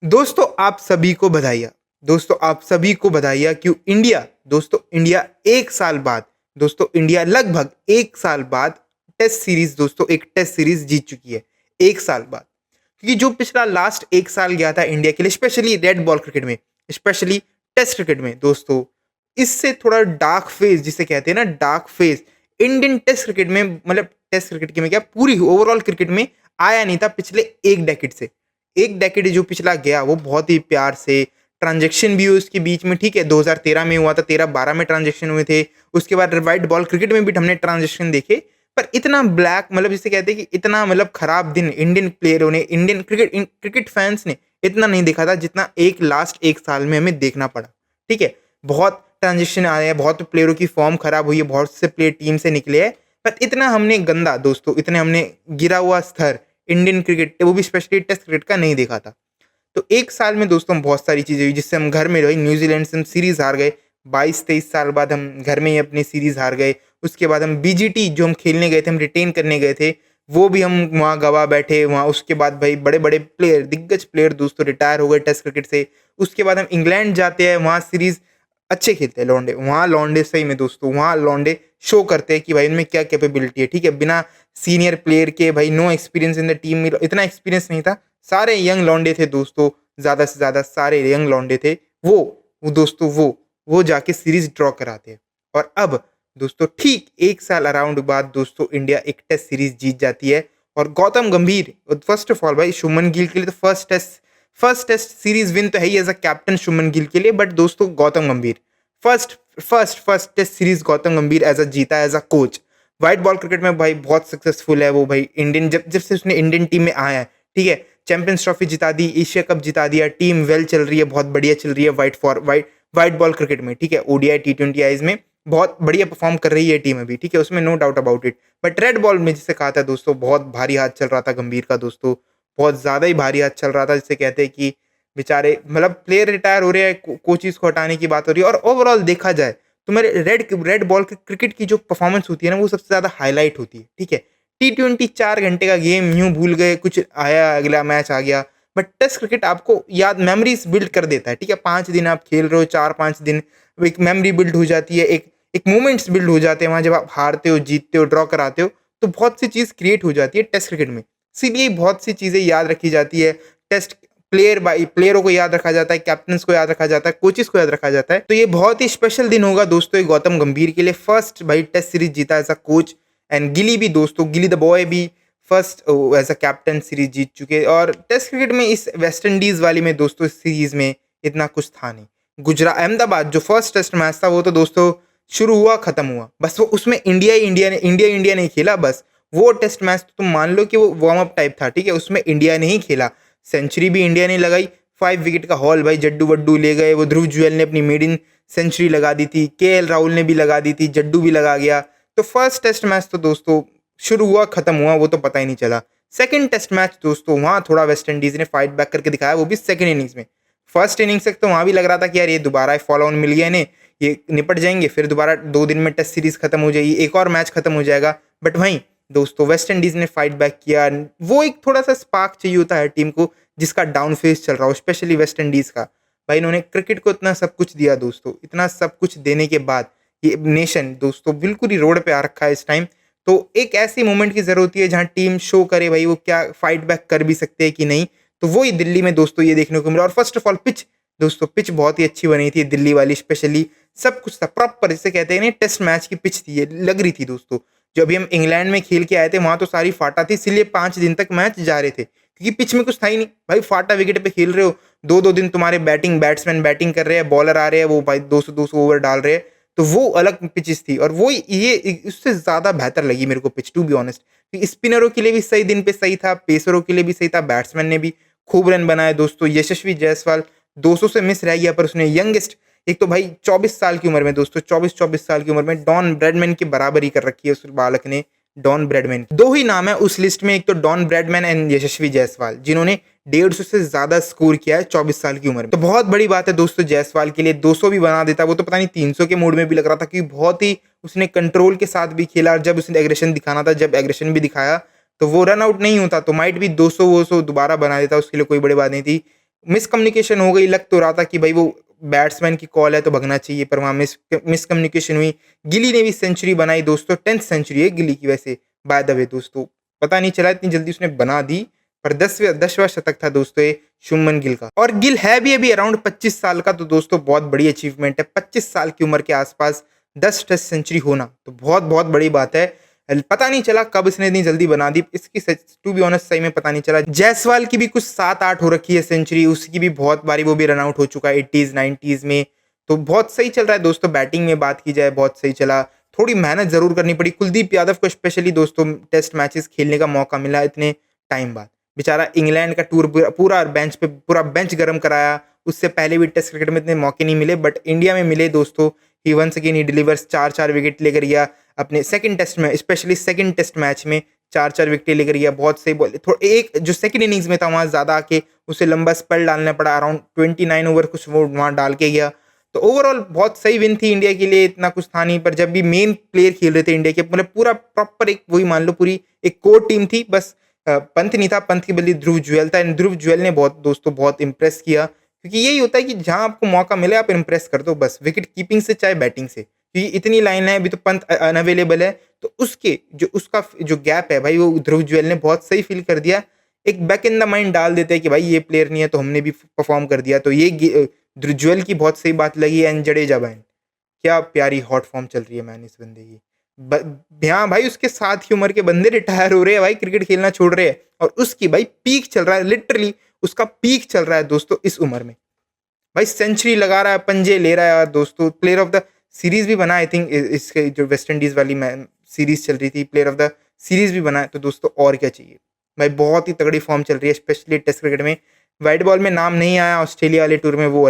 दोस्तों आप सभी को बधाइयाँ। दोस्तों आप सभी को बधाइयाँ क्यों इंडिया 1 साल बाद इंडिया लगभग 1 साल बाद एक टेस्ट सीरीज़ जीत चुकी है, 1 साल बाद। क्योंकि जो पिछला लास्ट 1 साल गया था इंडिया के लिए स्पेशली रेड बॉल क्रिकेट में, स्पेशली टेस्ट क्रिकेट में दोस्तों, इससे थोड़ा डार्क फेज़ जिसे कहते हैं ना dark phase Indian test cricket में मतलब टेस्ट क्रिकेट के में क्या पूरी ओवरऑल क्रिकेट में आया नहीं था पिछले 1 डेकेड से। 1 डेकेड जो पिछला गया वो बहुत ही प्यार से ट्रांज़ैक्शन भी हुए उसके बीच में ठीक है, 2013 में हुआ था, 13-12 में ट्रांज़ैक्शन हुए थे। उसके बाद व्हाइट बॉल क्रिकेट में भी हमने ट्रांज़ैक्शन देखे। पर इतना ब्लैक मतलब जिसे कहते हैं कि इतना मतलब खराब दिन इंडियन प्लेयरों ने क्रिकेट फैन्स ने इतना नहीं देखा था जितना एक लास्ट 1 साल में हमें देखना पड़ा। ठीक है? बहुत ट्रांज़िशन आए हैं, बहुत प्लेयरों की फ़ॉर्म खराब हुई है, बहुत से प्लेयर टीम से निकले हैं। पर इतना हमने गंदा दोस्तों, इतने हमने गिरा हुआ स्तर इंडियन क्रिकेट वो भी स्पेशली टेस्ट क्रिकेट का नहीं देखा था। तो 1 साल में दोस्तों बहुत सारी चीज़ें हुई जिससे हम घर में रहे, न्यूज़ीलैंड से हम सीरीज़ हार गए। 22-23 साल बाद हम घर में ही अपनी सीरीज़ हार गए। उसके बाद हम बीजीटी जो हम खेलने गए थे, हम रिटेन करने गए थे, वो भी हम वहाँ गँवा बैठे। वहाँ उसके बाद भाई बड़े-बड़े प्लेयर, दिग्गज प्लेयर दोस्तों रिटायर हो गए टेस्ट क्रिकेट से। उसके बाद हम इंग्लैंड जाते हैं, वहाँ सीरीज़ अच्छे खेलते हैं लौंडे। वहाँ लौंडे सही में दोस्तों, वहाँ लौंडे शो करते हैं कि भाई इनमें क्या कैपेबिलिटी है, ठीक है? बिना सीनियर प्लेयर के भाई no experience in the team में इतना एक्सपीरियंस नहीं था। सारे यंग लौंडे थे दोस्तों, ज़्यादा से ज़्यादा सारे यंग लौंडे थे। वो दोस्तों वो जाके सीरीज़ ड्रॉ कराते हैं। और अब दोस्तों ठीक 1 साल अराउंड बाद दोस्तों इंडिया एक टेस्ट सीरीज़ जीत जाती है और गौतम गंभीर फर्स्ट ऑफ ऑल भाई शुभमन गिल के लिए तो फर्स्ट टेस्ट सीरीज़ विन तो है ही as a captain Shubman Gill के लिए बट दोस्तों गौतम गंभीर फर्स्ट टेस्ट सीरीज़ गौतम गंभीर एज़ अ जीता as a coach. White ball cricket में भाई बहुत सक्सेसफुल है वो भाई इंडियन जब जब से उसने इंडियन टीम में आया है, ठीक है? चैंपियंस ट्रॉफी जिता दी, एशिया कप जिता दिया, टीम वेल चल रही है, बहुत बढ़िया चल रही है व्हाइट बॉल क्रिकेट में, ठीक है? ओडीआई, टी20 में बहुत बढ़िया परफॉर्म कर रही है टीम अभी, ठीक है? उसमें no doubt about it. But red ball में जिसे कहा था दोस्तों बहुत भारी हाथ चल रहा था गंभीर का दोस्तों, बहुत ज़्यादा ही भारी हाथ चल रहा था जिसे कहते हैं कि बेचारे मतलब प्लेयर रिटायर हो रहे हैं, कोचेज़ को हटाने की बात हो रही है और ओवरऑल देखा जाए तो मेरे रेड बॉल क्रिकेट की जो परफॉर्मेंस होती है ना वो सबसे ज़्यादा हाईलाइट होती है, ठीक है? टी20 4 घंटे का गेम यूँ भूल गए, कुछ आया अगला मैच आ गया। बट टेस्ट क्रिकेट आपको याद मेमोरीज़ बिल्ड कर देता है, ठीक है? 5 दिन आप खेल रहे हो, 4-5 दिन एक मेमोरी बिल्ड हो जाती है, एक मोमेंट्स बिल्ड हो जाते हैं वहाँ जब आप हारते हो, जीतते हो, ड्रॉ कराते हो, तो बहुत सी चीज़ क्रिएट हो जाती है टेस्ट क्रिकेट में। इसीलिए बहुत सी चीज़ें याद रखी जाती है। टेस्ट प्लेयरों को याद रखा जाता है, कैप्टन्स को याद रखा जाता है, कोचेस को याद रखा जाता है। तो ये बहुत ही स्पेशल दिन होगा दोस्तों ये गौतम गंभीर के लिए फर्स्ट भाई टेस्ट सीरीज जीता as a coach and Gilly भी दोस्तों गिली द बॉय भी first as a captain series जीत चुके और टेस्ट क्रिकेट में इस वेस्ट इंडीज़ वाली में दोस्तों इस सीरीज़ में इतना कुछ था नहीं। अहमदाबाद जो फर्स्ट टेस्ट मैच था वो तो दोस्तों शुरू हुआ, खत्म हुआ। बस वो उसमें इंडिया ने ही खेला बस। वो टेस्ट मैच तो तुम मान लो कि वो वार्म अप टाइप था, ठीक है? उसमें इंडिया ने ही खेला। सेंचुरी भी इंडिया ने लगाई, 5 विकेट का हॉल भाई जड्डू-वड्डू ले गए। वो ध्रुव जुएल ने अपनी मेडन सेंचुरी लगा दी थी, केएल राहुल ने भी लगा दी थी, जड्डू भी लगा गया। तो फर्स्ट टेस्ट मैच तो दोस्तों शुरू हुआ, खत्म हुआ, वो तो पता ही नहीं चला। सेकंड टेस्ट मैच दोस्तों वहाँ थोड़ा वेस्ट इंडीज़ ने फाइट बैक करके दिखाया, वो भी सेकंड इनिंग्स में। फर्स्ट इनिंग्स तक तो वहाँ भी लग रहा था कि यार ये दोबारा फॉलो ऑन मिल गया इन्हें, ये निपट जाएँगे, फिर दोबारा 2 दिन में टेस्ट सीरीज़ खत्म हो जाएगी, एक और मैच खत्म हो जाएगा। बट वहीं दोस्तों वेस्ट इंडीज़ ने फाइट बैक किया। वो एक थोड़ा-सा स्पार्क चाहिए होता है टीम को जिसका डाउन फेज़ चल रहा हो, स्पेशली वेस्ट इंडीज़ का। भाई इन्होंने क्रिकेट को इतना सब कुछ दिया दोस्तों, इतना सब कुछ देने के बाद ये नेशन दोस्तों बिल्कुल ही रोड पे आ रखा है इस टाइम। तो एक ऐसी मोमेंट की ज़रूरत होती है जहाँ टीम शो करे भाई वो क्या फाइट बैक कर भी सकते हैं कि नहीं। तो वो ही दिल्ली में दोस्तों ये देखने को मिला और फर्स्ट ऑफ ऑल पिच बहुत ही अच्छी बनी थी दिल्ली वाली स्पेशली, सब कुछ था प्रॉपर जिसे कहते हैं ना टेस्ट मैच की पिच थी ये, लग रही थी दोस्तों। जो अभी हम इंग्लैंड में खेल के आए थे वहाँ तो सारी फाटा थी, इसीलिए 5 दिन तक मैच जा रहे थे क्योंकि पिच में कुछ था ही नहीं। भाई फाटा विकेट पे खेल रहे हो, 2-2 दिन तुम्हारे बैट्समैन बैटिंग कर रहे हैं, बॉलर आ रहे हैं वो भाई 200-200 ओवर डाल रहे हैं। तो वो अलग पिचेस थी और वो ये उससे ज़्यादा बेहतर लगी मेरे को पिच टू बी ऑनेस्ट। स्पिनरों के लिए भी सही दिन पे सही था, पेसरों के लिए भी सही था, बैट्समैन ने भी खूब रन बनाए दोस्तों। यशस्वी जायसवाल 200 से मिस रह गया पर उसने यंगेस्ट एक तो भाई 24 साल की उम्र में दोस्तों 24-24 साल की उम्र में डॉन ब्रैडमैन की बराबरी कर रखी है उस बालक ने। डॉन ब्रैडमैन 2 ही नाम है उस लिस्ट में, एक तो डॉन ब्रैडमैन एंड यशस्वी जायसवाल जिन्होंने 150 से ज़्यादा स्कोर किया है 24 साल की उम्र में। तो बहुत बड़ी बात है दोस्तों जायसवाल के लिए, 200 भी बना देता वो तो पता नहीं 300 के मूड में भी लग रहा था क्योंकि बहुत ही उसने कंट्रोल के साथ भी खेला और जब उसने एग्रेशन दिखाना था, जब एग्रेशन भी दिखाया तो वो रन आउट नहीं होता तो माइट भी 200-200 दोबारा बना देता, उसके लिए कोई बड़ी बात नहीं थी। मिसकम्युनिकेशन हो गई, लग तो रहा था कि भाई वो बैट्समैन की कॉल है तो भगना चाहिए, पर वहाँ मिसकम्युनिकेशन हुई। गिली ने भी सेंचुरी बनाई दोस्तों, 10th सेंचुरी है गिली की वैसे, बाय द वे दोस्तों। पता नहीं चला इतनी जल्दी उसने बना दी, पर 10वां शतक था दोस्तों ये शुभमन गिल का। और गिल है भी अभी अराउंड 25 साल का, तो दोस्तों बहुत बड़ी अचीवमेंट है। 25 साल की उम्र के आसपास 10 टेस्ट सेंचुरी होना तो बहुत बहुत बड़ी बात है। पता नहीं चला कब इसने इतनी जल्दी बना दी, इसकी टू बी ऑनेस्ट सही में पता नहीं चला। जायसवाल की भी कुछ 7-8 हो रखी है सेंचुरी, उसकी भी बहुत बारी वो भी रन आउट हो चुका है 80s 90s में। तो बहुत सही चल रहा है दोस्तों। बैटिंग में बात की जाए बहुत सही चला, थोड़ी मेहनत जरूर करनी पड़ी। कुलदीप यादव को स्पेशली दोस्तों टेस्ट मैचेस खेलने का मौका मिला इतने टाइम बाद। बेचारा इंग्लैंड का टूर पूरा बेंच पे पूरा बेंच गर्म कराया। उससे पहले भी टेस्ट क्रिकेट में इतने मौके नहीं मिले, बट इंडिया में मिले दोस्तों। He once again he delivers, 4-4 wicket लेकर गया अपने सेकंड टेस्ट में, स्पेशली सेकंड टेस्ट मैच में 4-4 विकेट लेकर गया। बहुत सही बॉल, थोड़ा एक जो सेकंड इनिंग्स में था वहाँ ज़्यादा आके उसे लंबा स्पेल डालना पड़ा, अराउंड 29 ओवर कुछ वो वहाँ डाल के गया। तो ओवरऑल बहुत सही विन थी इंडिया के लिए, इतना कुछ था नहीं। पर जब भी मेन प्लेयर खेल रहे थे इंडिया के, मतलब पूरा प्रॉपर एक वही मान लो पूरी एक कोर टीम थी, बस पंत नहीं था, पंत की बदली ध्रुव जुएल था। ध्रुव जुएल ने बहुत दोस्तों बहुत इंप्रेस किया, क्योंकि यही होता है कि जहां आपको मौका मिले आप इंप्रेस कर दो बस, विकेट कीपिंग से चाहे बैटिंग से। क्योंकि इतनी लाइन है, अभी तो पंत अनअवेलेबल है, तो उसके जो उसका जो गैप है भाई, वो ध्रुव जुएल ने बहुत सही फील कर दिया। एक बैक इन द माइंड डाल देते हैं कि भाई ये प्लेयर नहीं है तो हमने भी परफॉर्म कर दिया। तो ये ध्रुव जुएल की बहुत सही बात लगी। एंड जडेजा भाई, क्या प्यारी हॉट फॉर्म चल रही है मैन इस बंदे की। हाँ भाई, उसके साथ ही उम्र के बंदे रिटायर हो रहे हैं भाई, क्रिकेट खेलना छोड़ रहे हैं, और उसकी भाई पीक चल रहा है, लिटरली उसका पीक चल रहा है दोस्तों इस उम्र में। भाई सेंचुरी लगा रहा है, पंजे ले रहा है, और दोस्तों प्लेयर ऑफ द सीरीज भी बना। आई थिंक इसके जो वेस्ट इंडीज वाली सीरीज चल रही थी, प्लेयर ऑफ द सीरीज भी बना है। तो दोस्तों और क्या चाहिए भाई, बहुत ही तगड़ी फॉर्म चल रही है, स्पेशली टेस्ट क्रिकेट में। वाइट बॉल में नाम नहीं आया ऑस्ट्रेलिया वाले टूर में, वो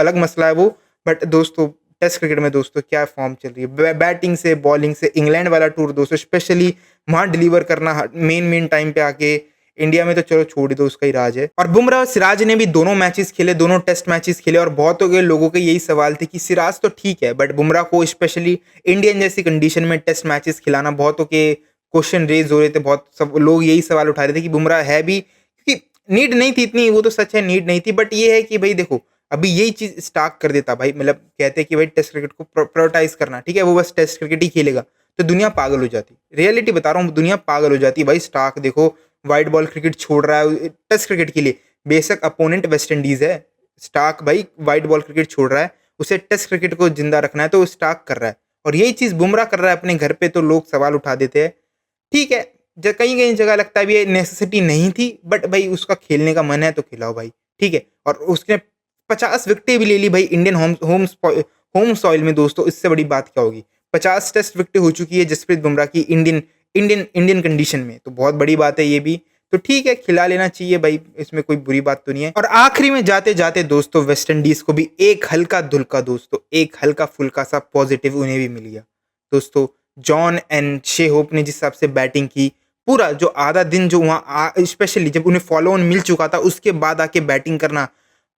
अलग मसला है वो। बट दोस्तों टेस्ट क्रिकेट में दोस्तों क्या फॉर्म चल रही है, बैटिंग से बॉलिंग से। इंग्लैंड वाला टूर दोस्तों स्पेशली वहां डिलीवर करना मेन टाइम पे आके। इंडिया में तो चलो छोड़ ही दो, उसका ही राज है। और बुमराह और सिराज ने भी दोनों मैचेस खेले, दोनों टेस्ट मैचेस खेले, और बहुतों के लोगों के यही सवाल थे कि सिराज तो ठीक है, बट बुमराह को स्पेशली इंडियन जैसी कंडीशन में टेस्ट मैचेस खिलाना, बहुतों के क्वेश्चन रेज हो रहे थे। बहुत सब लोग यही सवाल उठा रहे थे कि बुमराह है भी, क्योंकि नीड नहीं थी इतनी, वो तो सच है नीड नहीं थी, बट ये है कि भाई देखो अभी यही चीज स्टार्क कर देता भाई, मतलब कहते हैं कि भाई टेस्ट क्रिकेट को प्रायोरिटाइज करना, ठीक है, वो बस टेस्ट क्रिकेट ही खेलेगा तो दुनिया पागल हो जाती। रियलिटी बता रहा हूँ, दुनिया पागल हो जाती भाई। स्टार्क देखो वाइट बॉल क्रिकेट छोड़ रहा है टेस्ट क्रिकेट के लिए, बेशक अपोनेंट वेस्ट इंडीज है, स्टार्क भाई वाइट बॉल क्रिकेट छोड़ रहा है, उसे टेस्ट क्रिकेट को जिंदा रखना है तो वो स्टार्क कर रहा है। और यही चीज बुमराह कर रहा है अपने घर पे, तो लोग सवाल उठा देते हैं। ठीक है, कहीं कहीं जगह लगता है भी ये नेसेसिटी नहीं थी, बट भाई उसका खेलने का मन है तो खिलाओ भाई, ठीक है। और उसने 50 विकेटें भी ले ली भाई इंडियन होम सॉइल में दोस्तों, इससे बड़ी बात क्या होगी। 50 टेस्ट विकेटें हो चुकी है जसप्रीत बुमराह की इंडियन कंडीशन में, तो बहुत बड़ी बात है ये भी। तो ठीक है, खिला लेना चाहिए भाई, इसमें कोई बुरी बात तो नहीं है। और आखिरी में जाते जाते दोस्तों वेस्ट इंडीज को भी एक हल्का धुल्का दोस्तों, एक हल्का फुल्का सा पॉजिटिव उन्हें भी मिल गया दोस्तों। जॉन एंड शे होप ने जिस हिसाब से बैटिंग की, पूरा जो आधा दिन जो वहाँ स्पेशली जब उन्हें फॉलो ऑन मिल चुका था उसके बाद आके बैटिंग करना,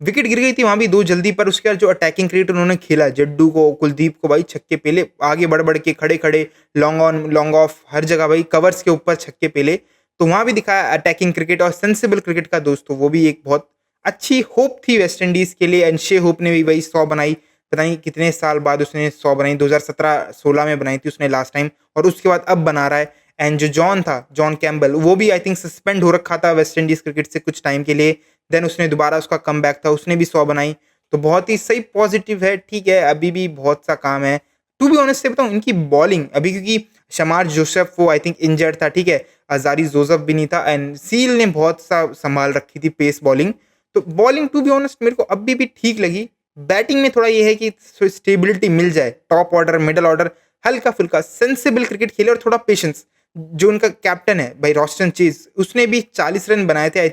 विकेट गिर गई थी वहां भी 2 जल्दी, पर उसके बाद जो अटैकिंग क्रिकेट उन्होंने खेला, जड्डू को कुलदीप को भाई छक्के पेले, आगे बढ़ बढ़ के खड़े खड़े, लॉन्ग ऑन लॉन्ग ऑफ, हर जगह भाई कवर्स के ऊपर छक्के पेले। तो वहां भी दिखाया अटैकिंग क्रिकेट और सेंसिबल क्रिकेट का दोस्तों, वो भी एक बहुत अच्छी होप थी वेस्ट इंडीज के लिए। एंड शे होप ने भी वही 100 बनाई, पता नहीं कितने साल बाद उसने 100 बनाई, 2017-16 में बनाई थी उसने लास्ट टाइम, और उसके बाद अब बना रहा है। एंड जो जॉन था, जॉन कैम्बल, वो भी आई थिंक सस्पेंड हो रखा था वेस्ट इंडीज क्रिकेट से कुछ टाइम के लिए, देन उसने दोबारा उसका कम बैक था, उसने भी 100 बनाई। तो बहुत ही सही पॉजिटिव है, ठीक है, अभी भी बहुत सा काम है। टू बी ऑनेस्ट से बताऊं, इनकी बॉलिंग अभी, क्योंकि शमार जोसेफ वो आई थिंक इंजर्ड था, ठीक है, अजारी जोसेफ भी नहीं था, एंड सील ने बहुत सा संभाल रखी थी पेस बॉलिंग। तो बॉलिंग टू बी ऑनेस्ट मेरे को अभी भी ठीक लगी। बैटिंग में थोड़ा ये है कि स्टेबिलिटी मिल जाए, टॉप ऑर्डर मिडल ऑर्डर हल्का फुल्का सेंसिबल क्रिकेट खेले, और थोड़ा पेशेंस। जो उनका कैप्टन है भाई रॉस्टन चेज, उसने भी 40 रन बनाए थे आई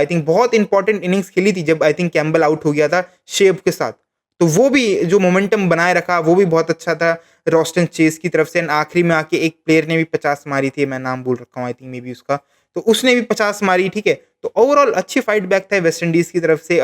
थिंक बहुत इंपॉर्टेंट इनिंग्स खेली थी जब आई थिंक कैम्बल आउट हो गया था शेव के साथ। तो वो भी जो मोमेंटम बनाए रखा वो भी बहुत अच्छा था रॉस्टन चेज की तरफ से। आखिरी में आके एक प्लेयर ने भी 50 मारी थी, मैं नाम बोल रखा हूँ आई थिंक मे बी उसका, तो उसने भी 50 मारी, ठीक है। तो ओवरऑल अच्छी फाइट बैक था वेस्ट इंडीज की तरफ से।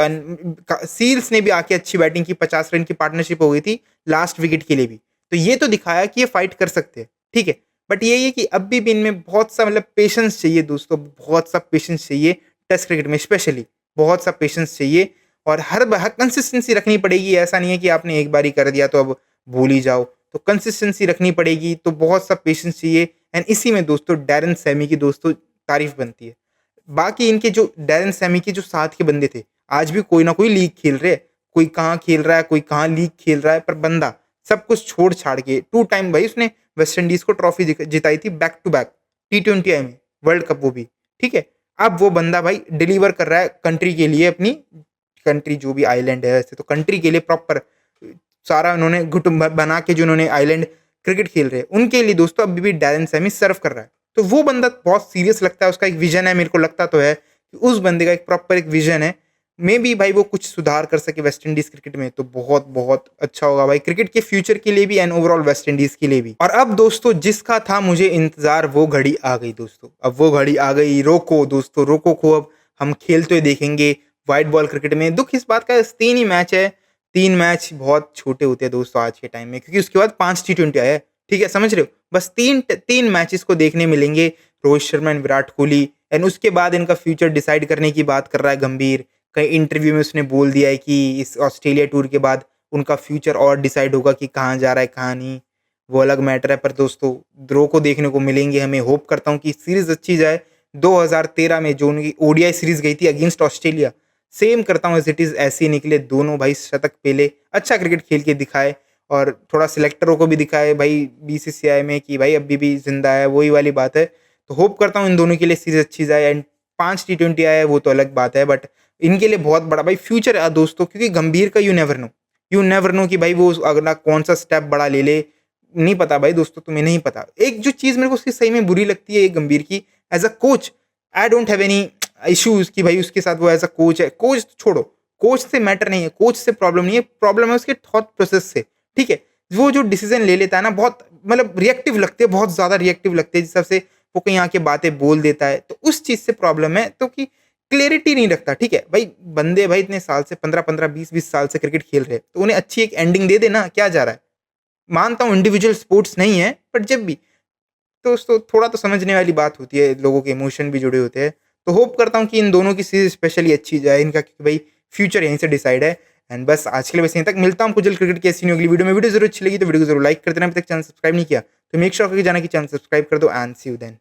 सील्स ने भी आके अच्छी बैटिंग की, 50 रन की पार्टनरशिप हो गई थी लास्ट विकेट के लिए भी। तो ये तो दिखाया कि ये फाइट कर सकते हैं, ठीक है। बट यही है कि अब भी इनमें बहुत सा मतलब पेशेंस चाहिए दोस्तों, बहुत सा पेशेंस चाहिए। टेस्ट क्रिकेट में स्पेशली बहुत सा पेशेंस चाहिए और हर कंसिस्टेंसी रखनी पड़ेगी। ऐसा नहीं है कि आपने एक बार ही कर दिया तो अब भूल ही जाओ, तो कंसिस्टेंसी रखनी पड़ेगी, तो बहुत सा पेशेंस चाहिए। एंड इसी में दोस्तों डैरेन सैमी की दोस्तों तारीफ बनती है। बाकी इनके जो डैरेन सैमी के जो साथ के बंदे थे, आज भी कोई ना कोई लीग खेल रहे हैं, कोई कहाँ खेल रहा है, कोई कहाँ लीग खेल रहा है, पर बंदा सब कुछ छोड़ छाड़ के 2 टाइम भाई उसने वेस्ट इंडीज को ट्रॉफी जिताई थी बैक टू बैक T20 में, वर्ल्ड कप वो भी, ठीक है। अब वो बंदा भाई डिलीवर कर रहा है कंट्री के लिए, अपनी कंट्री जो भी आइलैंड है वैसे तो कंट्री के लिए प्रॉपर सारा उन्होंने गुट बना के जो उन्होंने आइलैंड क्रिकेट खेल रहे हैं उनके लिए दोस्तों अभी भी डैरेन सैमी सर्व कर रहा है। तो वो बंदा बहुत सीरियस लगता है, उसका एक विजन है, मेरे को लगता तो है कि उस बंदे का एक प्रॉपर एक विजन है। मे बी भाई वो कुछ सुधार कर सके वेस्ट इंडीज क्रिकेट में, तो बहुत बहुत अच्छा होगा भाई क्रिकेट के फ्यूचर के लिए भी एंड ओवरऑल वेस्ट इंडीज के लिए भी। और अब दोस्तों जिसका था मुझे इंतजार वो घड़ी आ गई दोस्तों, अब वो घड़ी आ गई। रोको दोस्तों, रोको को अब हम खेलते हुए देखेंगे व्हाइट बॉल क्रिकेट में। दुख इस बात का 3 ही मैच है, 3 मैच बहुत छोटे होते हैं दोस्तों आज के टाइम में, क्योंकि उसके बाद 5 T20 आया है, ठीक है, समझ रहे हो। बस 3 मैचेस को देखने मिलेंगे, रोहित शर्मा एंड विराट कोहली। एंड उसके बाद इनका फ्यूचर डिसाइड करने की बात कर रहा है गंभीर। कई इंटरव्यू में उसने बोल दिया है कि इस ऑस्ट्रेलिया टूर के बाद उनका फ्यूचर और डिसाइड होगा कि कहाँ जा रहा है कहाँ नहीं, वो अलग मैटर है। पर दोस्तों ड्रॉ को देखने को मिलेंगे हमें। होप करता हूँ कि सीरीज अच्छी जाए। 2013 में जो उनकी ओडीआई सीरीज गई थी अगेंस्ट ऑस्ट्रेलिया, सेम करता हूँ एज इट इज़ ऐसे ही निकले दोनों भाई, शतक पेले, अच्छा क्रिकेट खेल के दिखाए और थोड़ा सिलेक्टरों को भी दिखाए भाई बीसीसीआई में कि भाई अभी भी जिंदा है, वही वाली बात है। तो होप करता हूँ इन दोनों के लिए सीरीज अच्छी जाए। एंड 5 T20 आया है वो तो अलग बात है, बट इनके लिए बहुत बड़ा भाई फ्यूचर है दोस्तों, क्योंकि गंभीर का यू नेवर नो कि भाई वो अगला कौन सा स्टेप बड़ा ले ले, नहीं पता भाई दोस्तों, तुम्हें नहीं पता। एक जो चीज़ मेरे को उसकी सही में बुरी लगती है ये गंभीर की, as a coach I don't have any issues कि भाई उसके साथ वो एज अ कोच है। कोच तो छोड़ो, कोच से मैटर नहीं है, कोच से प्रॉब्लम नहीं है, प्रॉब्लम है उसके थॉट प्रोसेस से, ठीक है। वो जो डिसीजन ले लेता है ना बहुत मतलब रिएक्टिव लगते हैं, बहुत ज़्यादा रिएक्टिव लगते हैं, जिस हिसाब से वो कहीं आके बातें बोल देता है, तो उस चीज़ से प्रॉब्लम है। तो कि क्लियरिटी नहीं रखता, ठीक है भाई। बंदे भाई इतने साल से 15-15 20-20 साल से क्रिकेट खेल रहे हैं, तो उन्हें अच्छी एक एंडिंग दे देना, क्या जा रहा है। मानता हूँ इंडिविजुअल स्पोर्ट्स नहीं है, बट जब भी तो दोस्तों थोड़ा तो समझने वाली बात होती है, लोगों के इमोशन भी जुड़े होते हैं। तो होप करता हूँ कि इन दोनों की सीरीज स्पेशली अच्छी जाए इनका, क्योंकि भाई फ्यूचर यहीं से डिसाइड है। एंड बस आज के लिए बस यहीं तक, मिलता हूँ कुछ जल्द क्रिकेट की ऐसी नहीं अगली वीडियो में। वीडियो जरूर अच्छी लगी तो वीडियो को जरूर लाइक कर देना, अभी तक चैनल सब्सक्राइब नहीं किया तो मेक श्योर करके जाना कि चैनल सब्सक्राइब कर दो। And see you then.